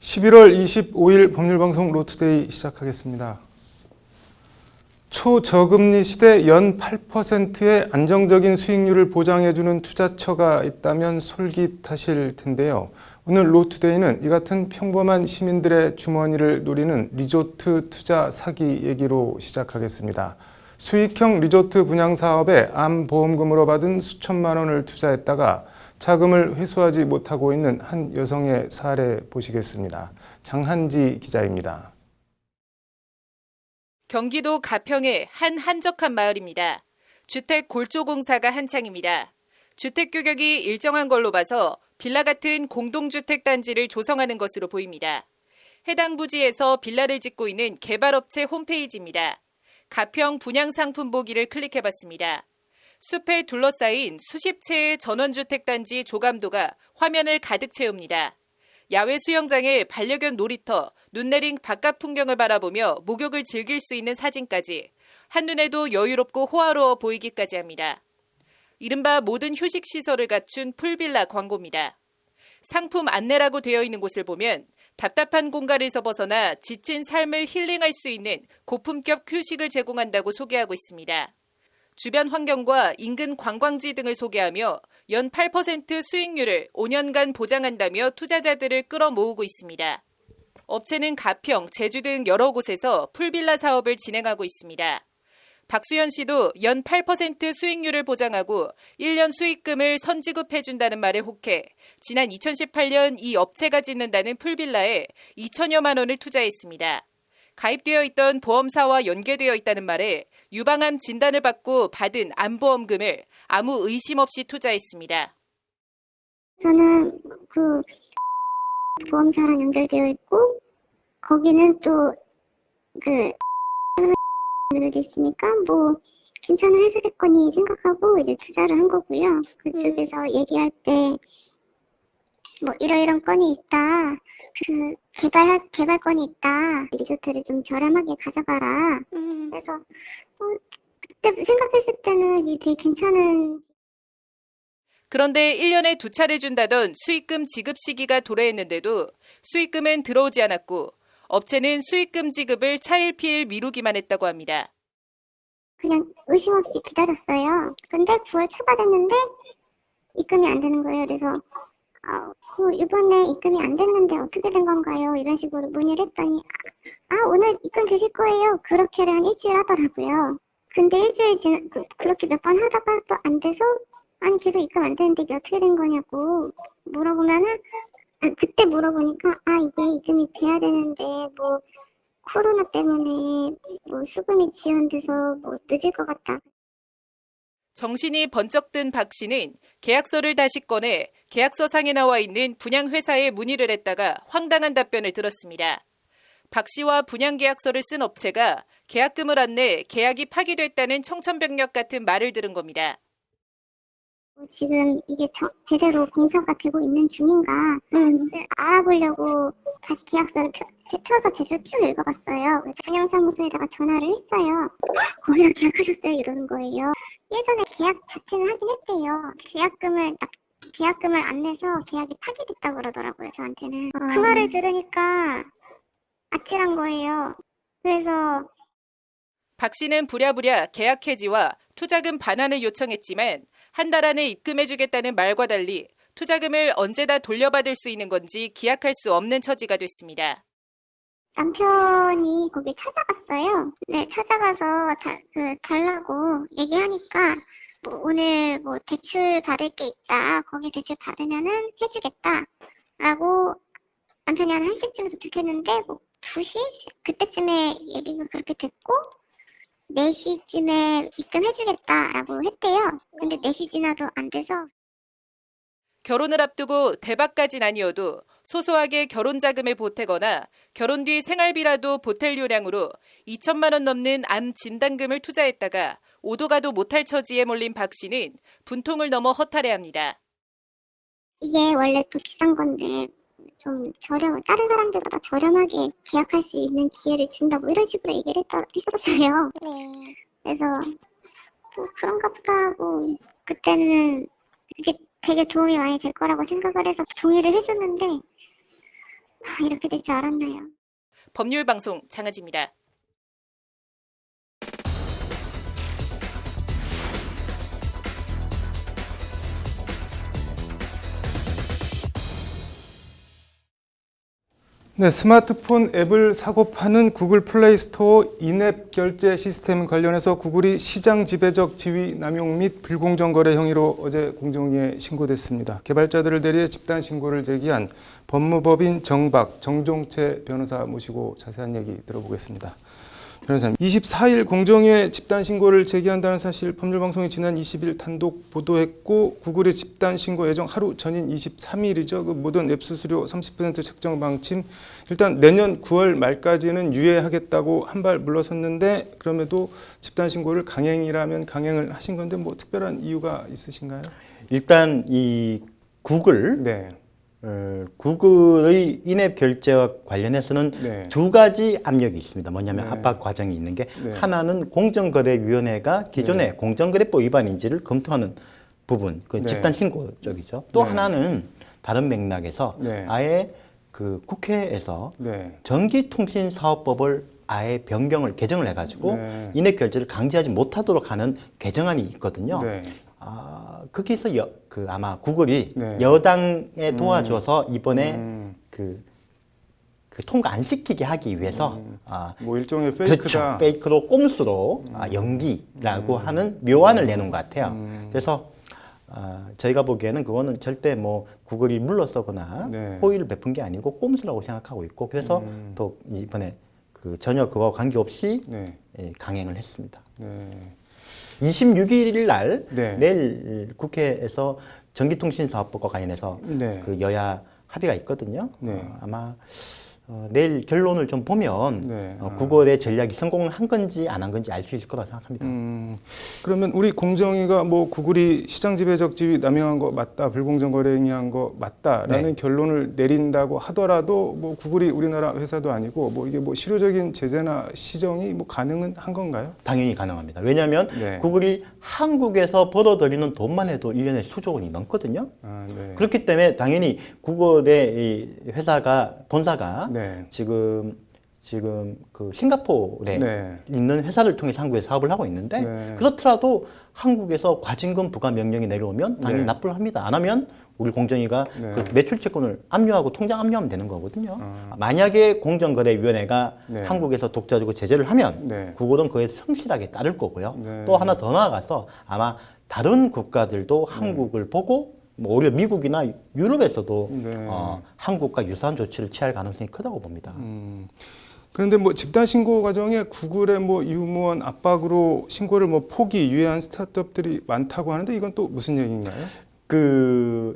11월 25일 법률방송 로투데이 시작하겠습니다. 초저금리 시대 연 8%의 안정적인 수익률을 보장해주는 투자처가 있다면 솔깃하실 텐데요. 오늘 로투데이는 이 같은 평범한 시민들의 주머니를 노리는 리조트 투자 사기 얘기로 시작하겠습니다. 수익형 리조트 분양 사업에 암보험금으로 받은 수천만 원을 투자했다가 자금을 회수하지 못하고 있는 한 여성의 사례 보시겠습니다. 장한지 기자입니다. 경기도 가평의 한 한적한 마을입니다. 주택 골조공사가 한창입니다. 주택 규격이 일정한 걸로 봐서 빌라 같은 공동주택 단지를 조성하는 것으로 보입니다. 해당 부지에서 빌라를 짓고 있는 개발업체 홈페이지입니다. 가평 분양상품 보기를 클릭해봤습니다. 숲에 둘러싸인 수십 채의 전원주택단지 조감도가 화면을 가득 채웁니다. 야외 수영장에 반려견 놀이터, 눈 내린 바깥 풍경을 바라보며 목욕을 즐길 수 있는 사진까지 한눈에도 여유롭고 호화로워 보이기까지 합니다. 이른바 모든 휴식시설을 갖춘 풀빌라 광고입니다. 상품 안내라고 되어 있는 곳을 보면 답답한 공간에서 벗어나 지친 삶을 힐링할 수 있는 고품격 휴식을 제공한다고 소개하고 있습니다. 주변 환경과 인근 관광지 등을 소개하며 연 8% 수익률을 5년간 보장한다며 투자자들을 끌어모으고 있습니다. 업체는 가평, 제주 등 여러 곳에서 풀빌라 사업을 진행하고 있습니다. 박수현 씨도 연 8% 수익률을 보장하고 1년 수익금을 선지급해준다는 말에 혹해 지난 2018년 이 업체가 짓는다는 풀빌라에 2천여만 원을 투자했습니다. 가입되어 있던 보험사와 연계되어 있다는 말에 유방암 진단을 받고 받은 암보험금을 아무 의심 없이 투자했습니다. 저는 그 보험사랑 연결되어 있고 거기는 또 그 연결돼 있으니까 뭐 괜찮은 회사겠거니 생각하고 이제 투자를 한 거고요. 그쪽에서 얘기할 때 뭐 이런 건이 있다. 그 개발건이 있다. 리조트를 좀 저렴하게 가져가라. 그래서 그때 생각했을 때는 이게 되게 괜찮은. 그런데 1년에 2차례 준다던 수익금 지급 시기가 도래했는데도 수익금은 들어오지 않았고 업체는 수익금 지급을 차일피일 미루기만 했다고 합니다. 그냥 의심 없이 기다렸어요. 근데 9월 초가 됐는데 입금이 안 되는 거예요. 그래서 이번에 입금이 안 됐는데 어떻게 된 건가요? 이런 식으로 문의를 했더니 오늘 입금 되실 거예요. 그렇게를 한 일주일 하더라고요. 근데 일주일 그렇게 몇 번 하다가 또 안 돼서 아니 계속 입금 안 되는데 이게 어떻게 된 거냐고 물어보면은 그때 물어보니까 이게 입금이 돼야 되는데 뭐 코로나 때문에 뭐 수금이 지연돼서 뭐 늦을 것 같다. 정신이 번쩍 든 박 씨는 계약서를 다시 꺼내 계약서상에 나와 있는 분양회사에 문의를 했다가 황당한 답변을 들었습니다. 박 씨와 분양계약서를 쓴 업체가 계약금을 안 내 계약이 파기됐다는 청천벽력 같은 말을 들은 겁니다. 지금 이게 제대로 공사가 되고 있는 중인가 알아보려고 다시 계약서를 펴서 제대로 쭉 읽어봤어요. 그래서 분양사무소에다가 전화를 했어요. 거기랑 계약하셨어요? 이러는 거예요. 예전에 계약 자체는 하긴 했대요. 계약금을 안 내서 계약이 파기됐다고 그러더라고요, 저한테는. 그 말을 들으니까 아찔한 거예요. 그래서 박 씨는 부랴부랴 계약 해지와 투자금 반환을 요청했지만 한 달 안에 입금해주겠다는 말과 달리 투자금을 언제 다 돌려받을 수 있는 건지 기약할 수 없는 처지가 됐습니다. 남편이 거기 찾아갔어요. 네, 찾아가서 달라고 얘기하니까 오늘 뭐 대출 받을 게 있다. 거기 대출 받으면은 해주겠다. 라고 남편이 한 1시쯤에 도착했는데 뭐 2시? 그때쯤에 얘기가 그렇게 됐고 4시쯤에 입금해주겠다라고 했대요. 근데 4시 지나도 안 돼서. 결혼을 앞두고 대박까진 아니어도 소소하게 결혼 자금에 보태거나 결혼 뒤 생활비라도 보탤 요량으로 2천만 원 넘는 암 진단금을 투자했다가 오도 가도 못할 처지에 몰린 박 씨는 분통을 넘어 허탈해합니다. 이게 원래 또 비싼 건데 좀 다른 사람들보다 저렴하게 계약할 수 있는 기회를 준다 뭐 이런 식으로 얘기를 했었어요. 네. 그래서 뭐 그런가 보다 하고 그때는 그게 되게 도움이 많이 될 거라고 생각을 해서 동의를 해줬는데 이렇게 될 줄 알았나요? 법률방송 장하지입니다. 네, 스마트폰 앱을 사고 파는 구글 플레이 스토어 인앱 결제 시스템 관련해서 구글이 시장 지배적 지위 남용 및 불공정 거래 혐의로 어제 공정위에 신고됐습니다. 개발자들을 대리해 집단 신고를 제기한 법무법인 정종채 변호사 모시고 자세한 얘기 들어보겠습니다. 변호사님, 24일 공정위에 집단 신고를 제기한다는 사실 법률방송이 지난 20일 단독 보도했고 구글의 집단 신고 예정 하루 전인 23일이죠. 그 모든 앱 수수료 30% 책정 방침 일단 내년 9월 말까지는 유예하겠다고 한 발 물러섰는데 그럼에도 집단 신고를 강행이라면 강행을 하신 건데 뭐 특별한 이유가 있으신가요? 일단 이 구글 네. 구글의 인앱 결제와 관련해서는 네. 두 가지 압력이 있습니다. 뭐냐면 네. 압박 과정이 있는 게 네. 하나는 공정거래위원회가 기존의 네. 공정거래법 위반인지를 검토하는 부분, 그 네. 집단 신고 쪽이죠. 또 네. 하나는 다른 맥락에서 네. 아예 그 국회에서 네. 전기통신사업법을 아예 변경을 개정을 해가지고 네. 인앱 결제를 강제하지 못하도록 하는 개정안이 있거든요. 네. 거기서 아마 구글이 네. 여당에 도와줘서 이번에 음. 그 통과 안 시키게 하기 위해서 뭐 일종의 페이크다. 그렇죠. 페이크로 꼼수로 연기라고 하는 묘안을 내놓은 것 같아요. 그래서 저희가 보기에는 그거는 절대 뭐 구글이 물러서거나 네. 호의를 베푼 게 아니고 꼼수라고 생각하고 있고 그래서 또 이번에 그 전혀 그거와 관계없이 네. 강행을 했습니다. 네. 26일 날 네. 내일 국회에서 전기통신사업법과 관련해서 네. 그 여야 합의가 있거든요. 네. 아마 내일 결론을 좀 보면 네. 구글의 전략이 성공한 건지 안 한 건지 알 수 있을 거라고 생각합니다. 그러면 우리 공정위가 뭐 구글이 시장 지배적 지위 남용한 거 맞다, 불공정 거래 행위한 거 맞다라는 네. 결론을 내린다고 하더라도 뭐 구글이 우리나라 회사도 아니고 뭐 이게 뭐 실효적인 제재나 시정이 뭐 가능은 한 건가요? 당연히 가능합니다. 왜냐하면 네. 구글이 한국에서 벌어들이는 돈만 해도 1년에 수조 원이 넘거든요. 네. 그렇기 때문에 당연히 구글의 이 회사가 본사가 네. 지금 그 싱가포르에 네. 있는 회사를 통해서 한국에 사업을 하고 있는데 네. 그렇더라도 한국에서 과징금 부과 명령이 내려오면 당연히 네. 납부를 합니다. 안 하면 우리 공정위가 네. 그 매출 채권을 압류하고 통장 압류하면 되는 거거든요. 만약에 공정거래위원회가 네. 한국에서 독자적으로 제재를 하면 네. 구글은 그에 성실하게 따를 거고요. 네. 또 하나 더 나아가서 아마 다른 국가들도 한국을 보고 뭐 오히려 미국이나 유럽에서도 네. 한국과 유사한 조치를 취할 가능성이 크다고 봅니다. 그런데 뭐 집단 신고 과정에 구글의 뭐 유무원 압박으로 신고를 뭐 포기 유예한 스타트업들이 많다고 하는데 이건 또 무슨 얘기인가요?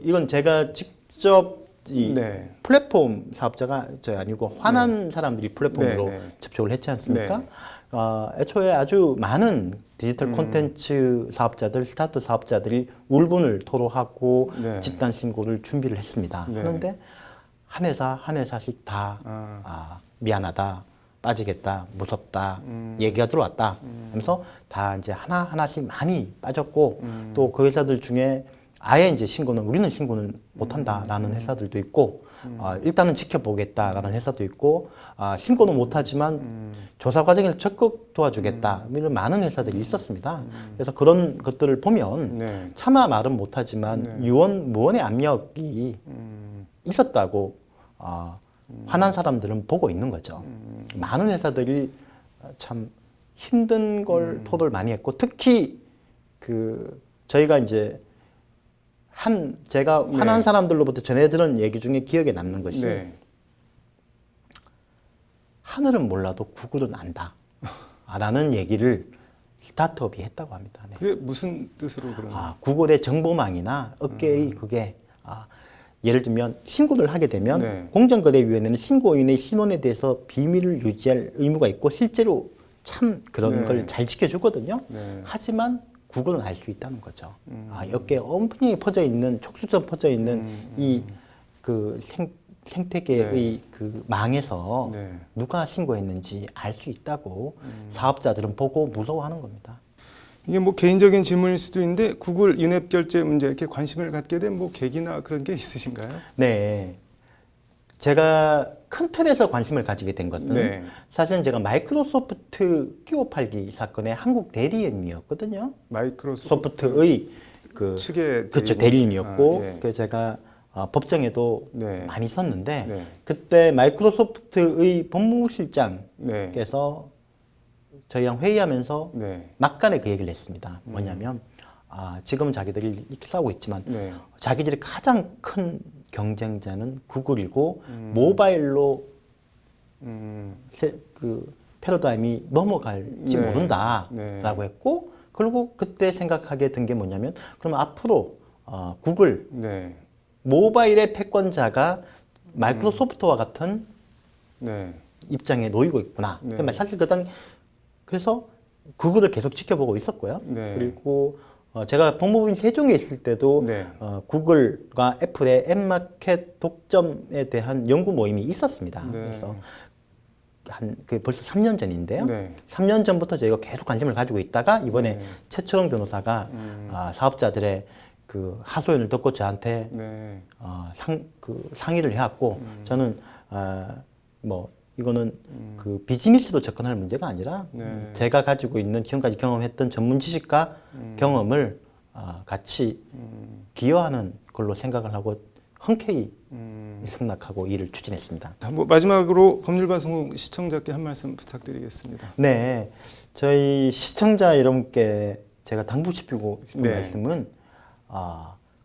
이건 제가 직접 이 네. 플랫폼 사업자가 아니고 화난 사람들이 플랫폼으로 네, 네. 접촉을 했지 않습니까? 네. 애초에 아주 많은 디지털 콘텐츠 사업자들, 스타트 사업자들이 울분을 토로하고 네. 집단 신고를 준비를 했습니다. 네. 그런데 한 회사씩 다 미안하다, 빠지겠다, 무섭다, 얘기가 들어왔다 하면서 다 이제 하나씩 많이 빠졌고 또 그 회사들 중에 아예 이제 우리는 신고는 못한다라는 회사들도 있고 일단은 지켜보겠다라는 회사도 있고 신고는 못하지만 조사 과정에서 적극 도와주겠다 이런 많은 회사들이 있었습니다. 그래서 그런 것들을 보면 네. 차마 말은 못하지만 무언의 압력이 있었다고 화난 사람들은 보고 있는 거죠. 많은 회사들이 참 힘든 걸 토로를 많이 했고 특히 저희가 이제 제가 화난 네. 사람들로부터 전해들은 얘기 중에 기억에 남는 것이 네. 하늘은 몰라도 구글은 안다 라는 얘기를 스타트업이 했다고 합니다. 네. 그게 무슨 뜻으로 그런 거예요? 구글의 정보망이나 업계의 그게 예를 들면 신고를 하게 되면 네. 공정거래위원회는 신고인의 신원에 대해서 비밀을 유지할 의무가 있고 실제로 참 그런 네. 걸 잘 지켜주거든요. 네. 하지만 구글은 알 수 있다는 거죠. 업계에 엄청나게 퍼져 있는 촉수처럼 퍼져 있는 이 그 생태계의 네. 그 망에서 네. 누가 신고했는지 알 수 있다고 사업자들은 보고 무서워하는 겁니다. 이게 뭐 개인적인 질문일 수도 있는데 구글 인앱 결제 문제 이렇게 관심을 갖게 된 뭐 계기나 그런 게 있으신가요? 네. 제가 큰 틀에서 관심을 가지게 된 것은 네. 사실은 제가 마이크로소프트 끼워 팔기 사건의 한국 대리인이었거든요. 소프트의 그 측의 그렇죠, 대리인이었고 그래서 제가 법정에도 네. 많이 썼는데 네. 그때 마이크로소프트의 법무실장께서 네. 저희랑 회의하면서 네. 막간에 그 얘기를 했습니다. 뭐냐면 지금 자기들이 이렇게 싸우고 있지만 네. 자기들이 가장 큰 경쟁자는 구글이고 모바일로 그 패러다임이 넘어갈지 네. 모른다라고 네. 했고 그리고 그때 생각하게 된 게 뭐냐면 그러면 앞으로 구글 네. 모바일의 패권자가 마이크로소프트와 같은 네. 입장에 놓이고 있구나. 네. 그러니까 사실 그래서 구글을 계속 지켜보고 있었고요. 네. 그리고 제가 법무부인 세종에 있을 때도 네. 구글과 애플의 앱마켓 독점에 대한 연구 모임이 있었습니다. 네. 그래서 그 벌써 3년 전인데요. 네. 3년 전부터 저희가 계속 관심을 가지고 있다가 이번에 네. 최초롱 변호사가 사업자들의 그 하소연을 듣고 저한테 네. 상의를 해왔고 저는 뭐 이거는 그 비즈니스로 접근할 문제가 아니라 네. 제가 가지고 있는 지금까지 경험했던 전문 지식과 경험을 같이 기여하는 걸로 생각을 하고 흔쾌히 승낙하고 일을 추진했습니다. 뭐 마지막으로 법률방송 시청자께 한 말씀 부탁드리겠습니다. 네, 저희 시청자 여러분께 제가 당부시키고 싶은 네. 말씀은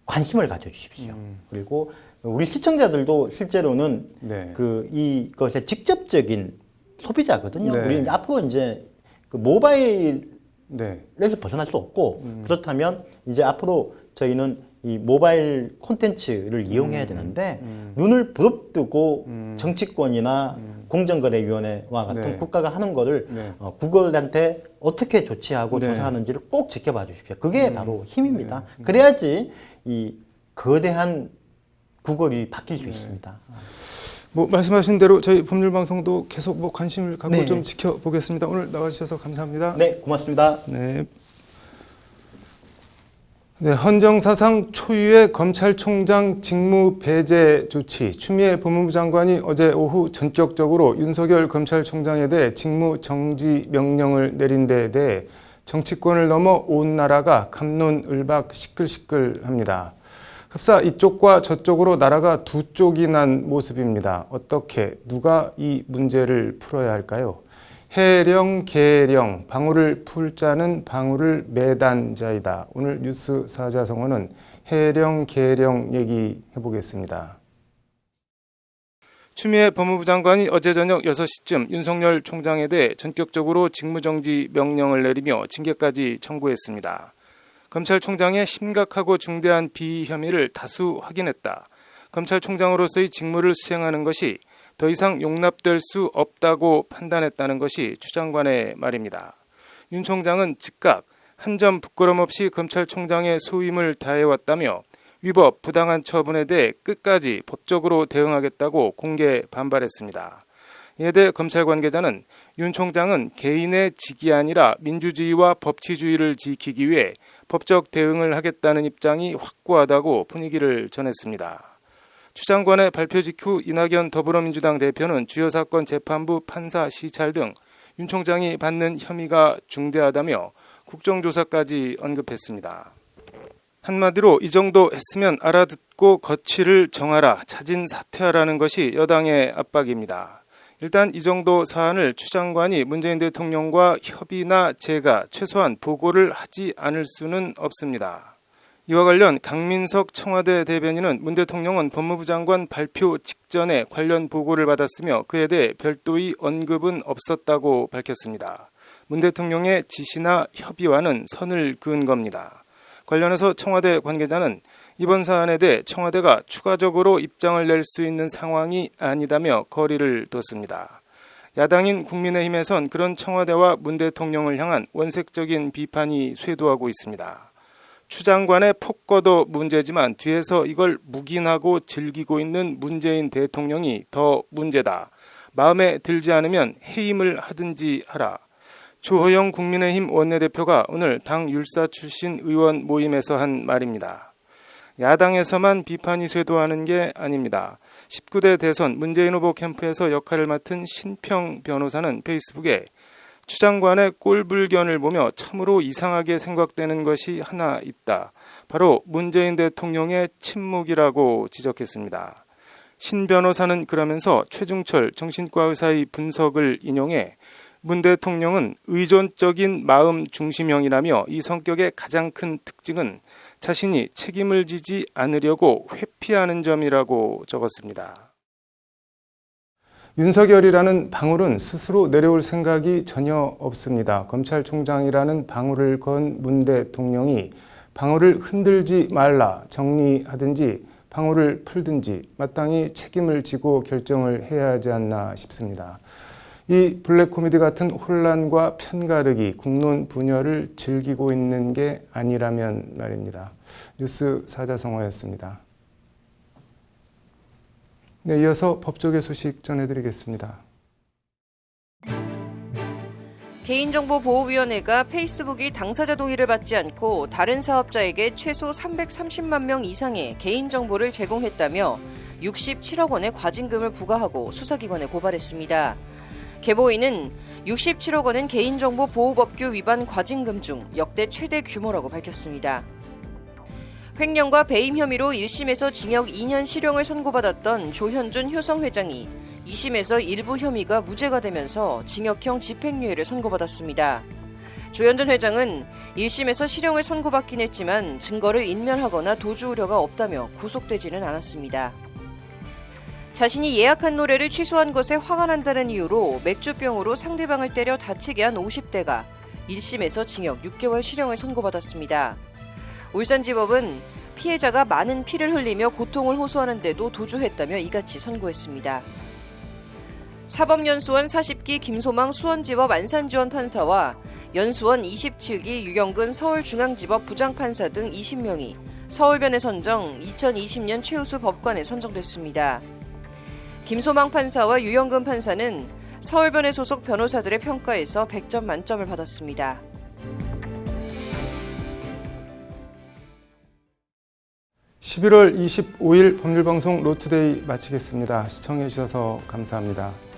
관심을 가져주십시오. 그리고 우리 시청자들도 실제로는 네. 이것의 직접적인 소비자거든요. 네. 우리 앞으로 이제 그 모바일에서 네. 벗어날 수 없고 그렇다면 이제 앞으로 저희는 이 모바일 콘텐츠를 이용해야 되는데 눈을 부릅뜨고 정치권이나 공정거래위원회와 같은 네. 국가가 하는 거를 네. 구글한테 어떻게 조치하고 네. 조사하는지를 꼭 지켜봐 주십시오. 그게 바로 힘입니다. 그래야지 이 거대한 구글이 바뀔 수 있습니다. 뭐 말씀하신 대로 저희 법률방송도 계속 뭐 관심을 갖고 네. 좀 지켜보겠습니다. 오늘 나와주셔서 감사합니다. 네, 고맙습니다. 네. 네, 헌정사상 초유의 검찰총장 직무 배제 조치. 추미애 법무부 장관이 어제 오후 전격적으로 윤석열 검찰총장에 대해 직무 정지 명령을 내린 데에 대해 정치권을 넘어 온 나라가 갑론을박 시끌시끌합니다. 흡사 이쪽과 저쪽으로 나라가 두 쪽이 난 모습입니다. 어떻게 누가 이 문제를 풀어야 할까요? 해령 계령 방울을 풀 자는 방울을 매단 자이다. 오늘 뉴스 사자성어는 해령 계령 얘기해 보겠습니다. 추미애 법무부 장관이 어제 저녁 6시쯤 윤석열 총장에 대해 전격적으로 직무정지 명령을 내리며 징계까지 청구했습니다. 검찰총장의 심각하고 중대한 비위 혐의를 다수 확인했다. 검찰총장으로서의 직무를 수행하는 것이 더 이상 용납될 수 없다고 판단했다는 것이 추 장관의 말입니다. 윤 총장은 즉각 한 점 부끄럼 없이 검찰총장의 소임을 다해왔다며 위법, 부당한 처분에 대해 끝까지 법적으로 대응하겠다고 공개 반발했습니다. 이에 대해 검찰 관계자는 윤 총장은 개인의 직이 아니라 민주주의와 법치주의를 지키기 위해 법적 대응을 하겠다는 입장이 확고하다고 분위기를 전했습니다. 추 장관의 발표 직후 이낙연 더불어민주당 대표는 주요 사건 재판부 판사 시찰 등 윤 총장이 받는 혐의가 중대하다며 국정조사까지 언급했습니다. 한마디로 이 정도 했으면 알아듣고 거취를 정하라, 자진 사퇴하라는 것이 여당의 압박입니다. 일단 이 정도 사안을 추 장관이 문재인 대통령과 협의나 제가 최소한 보고를 하지 않을 수는 없습니다. 이와 관련 강민석 청와대 대변인은 문 대통령은 법무부 장관 발표 직전에 관련 보고를 받았으며 그에 대해 별도의 언급은 없었다고 밝혔습니다. 문 대통령의 지시나 협의와는 선을 그은 겁니다. 관련해서 청와대 관계자는 이번 사안에 대해 청와대가 추가적으로 입장을 낼 수 있는 상황이 아니다며 거리를 뒀습니다. 야당인 국민의힘에선 그런 청와대와 문 대통령을 향한 원색적인 비판이 쇄도하고 있습니다. 추 장관의 폭거도 문제지만 뒤에서 이걸 묵인하고 즐기고 있는 문재인 대통령이 더 문제다. 마음에 들지 않으면 해임을 하든지 하라. 주호영 국민의힘 원내대표가 오늘 당 율사 출신 의원 모임에서 한 말입니다. 야당에서만 비판이 쇄도하는 게 아닙니다. 19대 대선 문재인 후보 캠프에서 역할을 맡은 신평 변호사는 페이스북에 추 장관의 꼴불견을 보며 참으로 이상하게 생각되는 것이 하나 있다. 바로 문재인 대통령의 침묵이라고 지적했습니다. 신 변호사는 그러면서 최중철 정신과 의사의 분석을 인용해 문 대통령은 의존적인 마음 중심형이라며 이 성격의 가장 큰 특징은 자신이 책임을 지지 않으려고 회피하는 점이라고 적었습니다. 윤석열이라는 방울은 스스로 내려올 생각이 전혀 없습니다. 검찰총장이라는 방울을 건 문 대통령이 방울을 흔들지 말라 정리하든지 방울을 풀든지 마땅히 책임을 지고 결정을 해야 하지 않나 싶습니다. 이 블랙 코미디 같은 혼란과 편가르기, 국론 분열을 즐기고 있는 게 아니라면 말입니다. 뉴스 사자성어였습니다. 네, 이어서 법조계 소식 전해드리겠습니다. 개인정보보호위원회가 페이스북이 당사자 동의를 받지 않고 다른 사업자에게 최소 330만 명 이상의 개인정보를 제공했다며 67억 원의 과징금을 부과하고 수사기관에 고발했습니다. 개보위는 67억 원은 개인정보보호법규 위반 과징금 중 역대 최대 규모라고 밝혔습니다. 횡령과 배임 혐의로 1심에서 징역 2년 실형을 선고받았던 조현준 효성회장이 2심에서 일부 혐의가 무죄가 되면서 징역형 집행유예를 선고받았습니다. 조현준 회장은 1심에서 실형을 선고받긴 했지만 증거를 인멸하거나 도주 우려가 없다며 구속되지는 않았습니다. 자신이 예약한 노래를 취소한 것에 화가 난다는 이유로 맥주병으로 상대방을 때려 다치게 한 50대가 1심에서 징역 6개월 실형을 선고받았습니다. 울산지법은 피해자가 많은 피를 흘리며 고통을 호소하는데도 도주했다며 이같이 선고했습니다. 사법연수원 40기 김소망 수원지법 안산지원 판사와 연수원 27기 유경근 서울중앙지법 부장판사 등 20명이 서울변에 선정 2020년 최우수 법관에 선정됐습니다. 김소망 판사와 유경근 판사는 서울변에 소속 변호사들의 평가에서 100점 만점을 받았습니다. (11월 25일) 법률방송 로투데이 마치겠습니다. 시청해주셔서 감사합니다.